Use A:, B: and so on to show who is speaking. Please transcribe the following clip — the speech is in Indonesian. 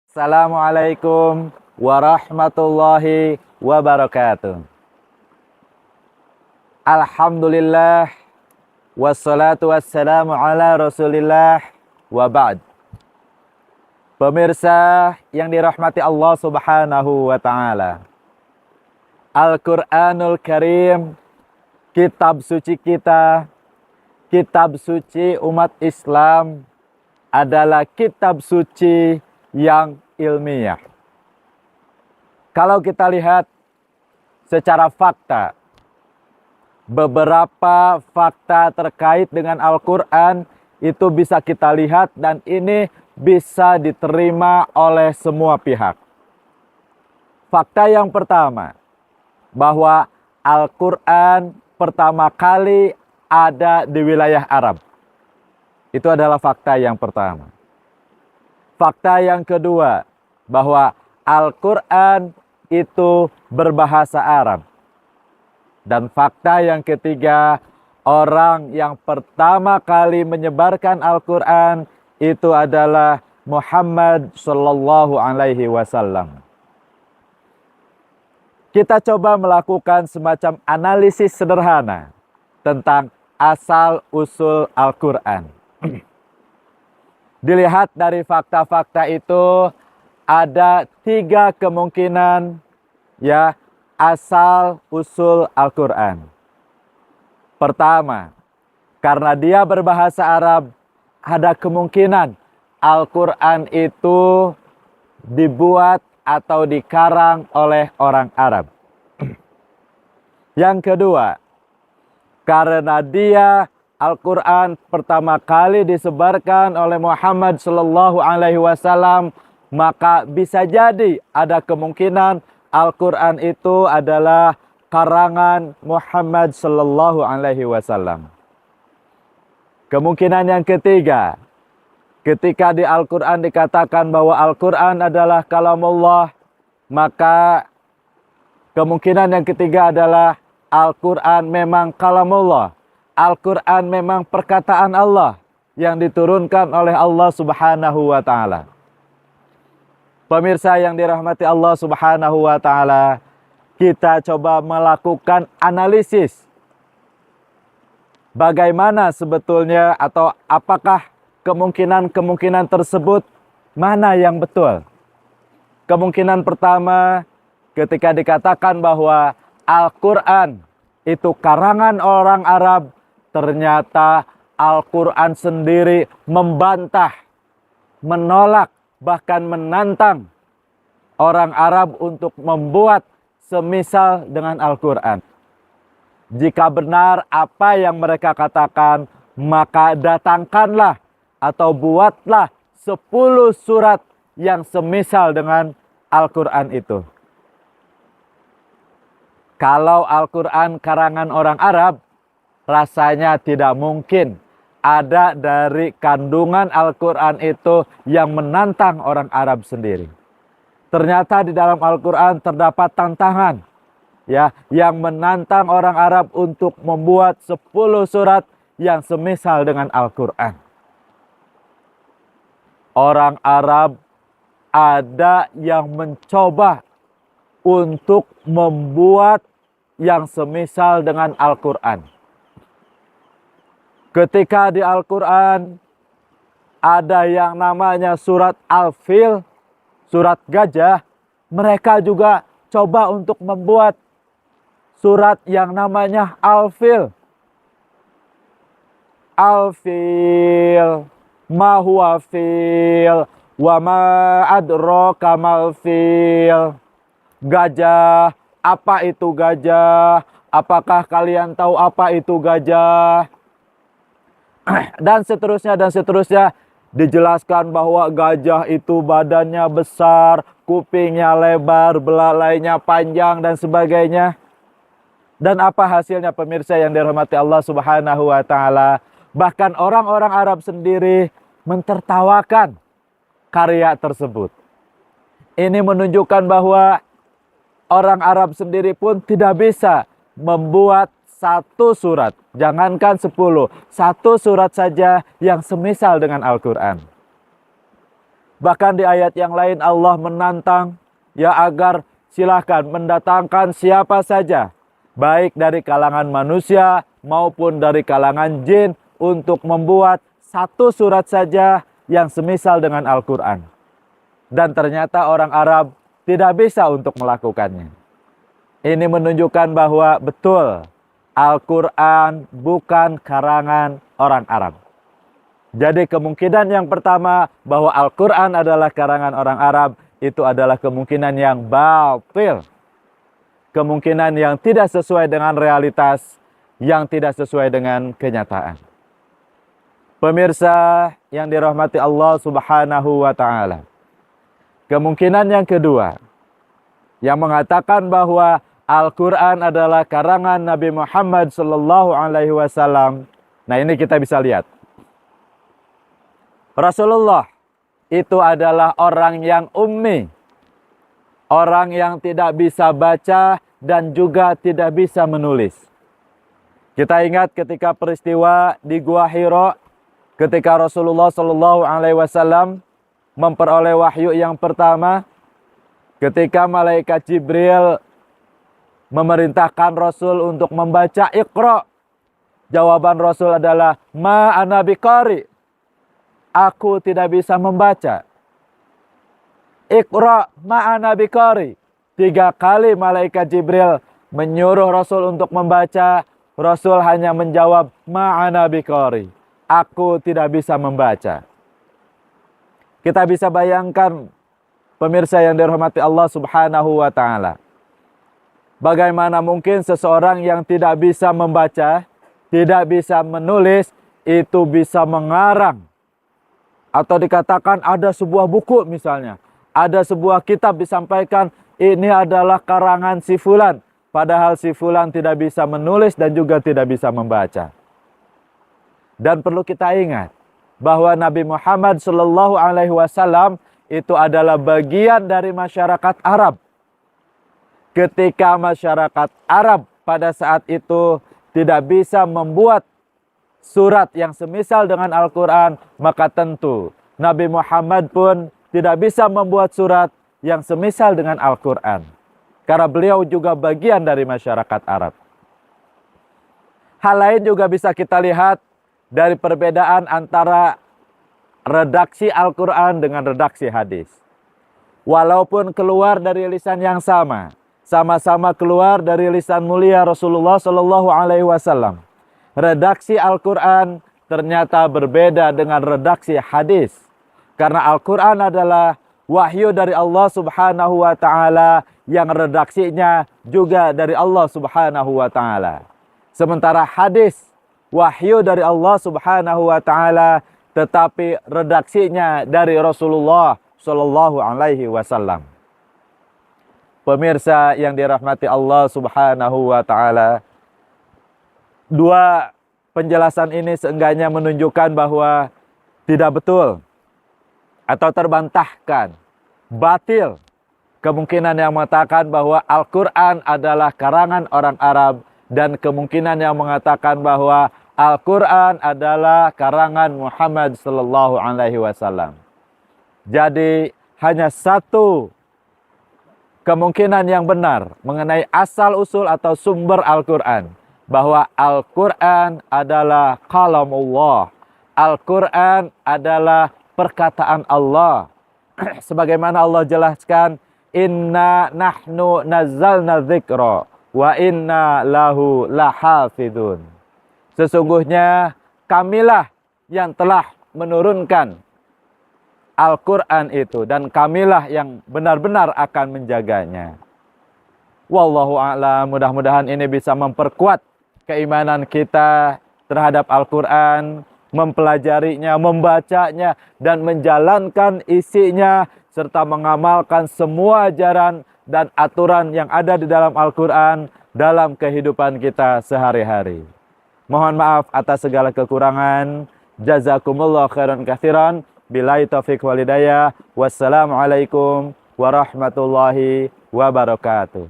A: Assalamualaikum warahmatullahi wabarakatuh. Alhamdulillah wassalatu wassalamu ala Rasulillah wa ba'd. Pemirsa yang dirahmati Allah Subhanahu wa taala. Al-Qur'anul Karim, kitab suci kita, kitab suci umat Islam adalah kitab suci yang ilmiah. Kalau kita lihat secara fakta, beberapa fakta terkait dengan Al-Quran itu bisa kita lihat dan ini bisa diterima oleh semua pihak. Fakta yang pertama, bahwa Al-Quran pertama kali ada di wilayah Arab. Itu adalah fakta yang pertama. Fakta yang kedua, bahwa Al-Quran itu berbahasa Arab. Dan fakta yang ketiga, orang yang pertama kali menyebarkan Al-Quran itu adalah Muhammad Sallallahu Alaihi Wasallam. Kita coba melakukan semacam analisis sederhana tentang asal-usul Al-Quran. Dilihat dari fakta-fakta itu ada 3 kemungkinan ya asal usul Al-Quran. Pertama, karena dia berbahasa Arab, ada kemungkinan Al-Quran itu dibuat atau dikarang oleh orang Arab. Yang kedua, karena dia Al-Quran pertama kali disebarkan oleh Muhammad Sallallahu Alaihi Wasallam, maka bisa jadi ada kemungkinan Al-Quran itu adalah karangan Muhammad Sallallahu Alaihi Wasallam. Kemungkinan yang ketiga, ketika di Al-Quran dikatakan bahwa Al-Quran adalah kalamullah, maka kemungkinan yang ketiga adalah Al-Quran memang kalamullah. Al-Quran memang perkataan Allah yang diturunkan oleh Allah Subhanahu wa taala. Pemirsa yang dirahmati Allah Subhanahu wa taala, kita coba melakukan analisis bagaimana sebetulnya atau apakah kemungkinan-kemungkinan tersebut mana yang betul. Kemungkinan pertama, ketika dikatakan bahwa Al-Quran itu karangan orang Arab, ternyata Al-Quran sendiri membantah, menolak, bahkan menantang orang Arab untuk membuat semisal dengan Al-Quran. Jika benar apa yang mereka katakan, maka datangkanlah atau buatlah 10 surat yang semisal dengan Al-Quran itu. Kalau Al-Quran karangan orang Arab, rasanya tidak mungkin ada dari kandungan Al-Quran itu yang menantang orang Arab sendiri. Ternyata di dalam Al-Quran terdapat tantangan ya, yang menantang orang Arab untuk membuat 10 surat yang semisal dengan Al-Quran. Orang Arab ada yang mencoba untuk membuat yang semisal dengan Al-Quran. Ketika di Al-Quran ada yang namanya surat Al-Fil, surat gajah, mereka juga coba untuk membuat surat yang namanya Al-Fil. Al-Fil, ma huwa fil, wa ma adraka mal fil. Gajah, apa itu gajah? Apakah kalian tahu apa itu gajah? Dan seterusnya dijelaskan bahwa gajah itu badannya besar, kupingnya lebar, belalainya panjang dan sebagainya. Dan apa hasilnya pemirsa yang dirahmati Allah Subhanahu wa taala? Bahkan orang-orang Arab sendiri mentertawakan karya tersebut. Ini menunjukkan bahwa orang Arab sendiri pun tidak bisa membuat 1 surat, jangankan 10, 1 surat saja yang semisal dengan Al-Quran. Bahkan di ayat yang lain Allah menantang ya agar silahkan mendatangkan siapa saja, baik dari kalangan manusia maupun dari kalangan jin, untuk membuat satu surat saja yang semisal dengan Al-Quran. Dan ternyata orang Arab tidak bisa untuk melakukannya. Ini menunjukkan bahwa betul Al-Quran bukan karangan orang Arab. Jadi kemungkinan yang pertama bahwa Al-Quran adalah karangan orang Arab, itu adalah kemungkinan yang batil. Kemungkinan yang tidak sesuai dengan realitas, yang tidak sesuai dengan kenyataan. Pemirsa yang dirahmati Allah Subhanahu wa Ta'ala. Kemungkinan yang kedua, yang mengatakan bahwa Al-Quran adalah karangan Nabi Muhammad Sallallahu Alaihi Wasallam. Nah, ini kita bisa lihat. Rasulullah itu adalah orang yang ummi. Orang yang tidak bisa baca dan juga tidak bisa menulis. Kita ingat ketika peristiwa di Gua Hira, ketika Rasulullah Sallallahu Alaihi Wasallam memperoleh wahyu yang pertama, ketika malaikat Jibril memerintahkan Rasul untuk membaca Iqra, jawaban Rasul adalah ma ana biqari, aku tidak bisa membaca. Iqra ma ana biqari, 3 kali malaikat Jibril menyuruh Rasul untuk membaca, Rasul hanya menjawab ma ana biqari, aku tidak bisa membaca. Kita bisa bayangkan, pemirsa yang dirahmati Allah Subhanahu wa Ta'ala, bagaimana mungkin seseorang yang tidak bisa membaca, tidak bisa menulis, itu bisa mengarang. Atau dikatakan ada sebuah buku misalnya, ada sebuah kitab disampaikan, ini adalah karangan si fulan, padahal si fulan tidak bisa menulis dan juga tidak bisa membaca. Dan perlu kita ingat bahwa Nabi Muhammad Sallallahu Alaihi Wasallam itu adalah bagian dari masyarakat Arab. Ketika masyarakat Arab pada saat itu tidak bisa membuat surat yang semisal dengan Al-Quran, maka tentu Nabi Muhammad pun tidak bisa membuat surat yang semisal dengan Al-Quran. Karena beliau juga bagian dari masyarakat Arab. Hal lain juga bisa kita lihat dari perbedaan antara redaksi Al-Quran dengan redaksi hadis. Walaupun keluar dari lisan yang sama, sama-sama keluar dari lisan mulia Rasulullah Sallallahu Alaihi Wasallam, redaksi Al-Quran ternyata berbeda dengan redaksi hadis. Karena Al-Quran adalah wahyu dari Allah Subhanahu wa Ta'ala, yang redaksinya juga dari Allah Subhanahu wa Ta'ala. Sementara hadis wahyu dari Allah Subhanahu wa Ta'ala, tetapi redaksinya dari Rasulullah Sallallahu Alaihi Wasallam. Pemirsa yang dirahmati Allah Subhanahu wa Ta'ala, 2 penjelasan ini seenggaknya menunjukkan bahwa tidak betul atau terbantahkan, batil kemungkinan yang mengatakan bahwa Al-Quran adalah karangan orang Arab, dan kemungkinan yang mengatakan bahwa Al-Quran adalah karangan Muhammad Sallallahu Alaihi Wasallam. Jadi hanya satu kemungkinan yang benar mengenai asal-usul atau sumber Al-Quran, bahwa Al-Quran adalah kalamullah. Al-Quran adalah perkataan Allah. Sebagaimana Allah jelaskan, inna nahnu nazzalna dzikra wa inna lahu lahafidun. Sesungguhnya kamilah yang telah menurunkan Al-Quran itu, dan kamilah yang benar-benar akan menjaganya. Wallahu a'lam, mudah-mudahan ini bisa memperkuat keimanan kita terhadap Al-Quran, mempelajarinya, membacanya, dan menjalankan isinya, serta mengamalkan semua ajaran dan aturan yang ada di dalam Al-Quran dalam kehidupan kita sehari-hari. Mohon maaf atas segala kekurangan. Jazakumullah khairan katsiran. Billahi taufiq wal hidayah. Wassalamualaikum warahmatullahi wabarakatuh.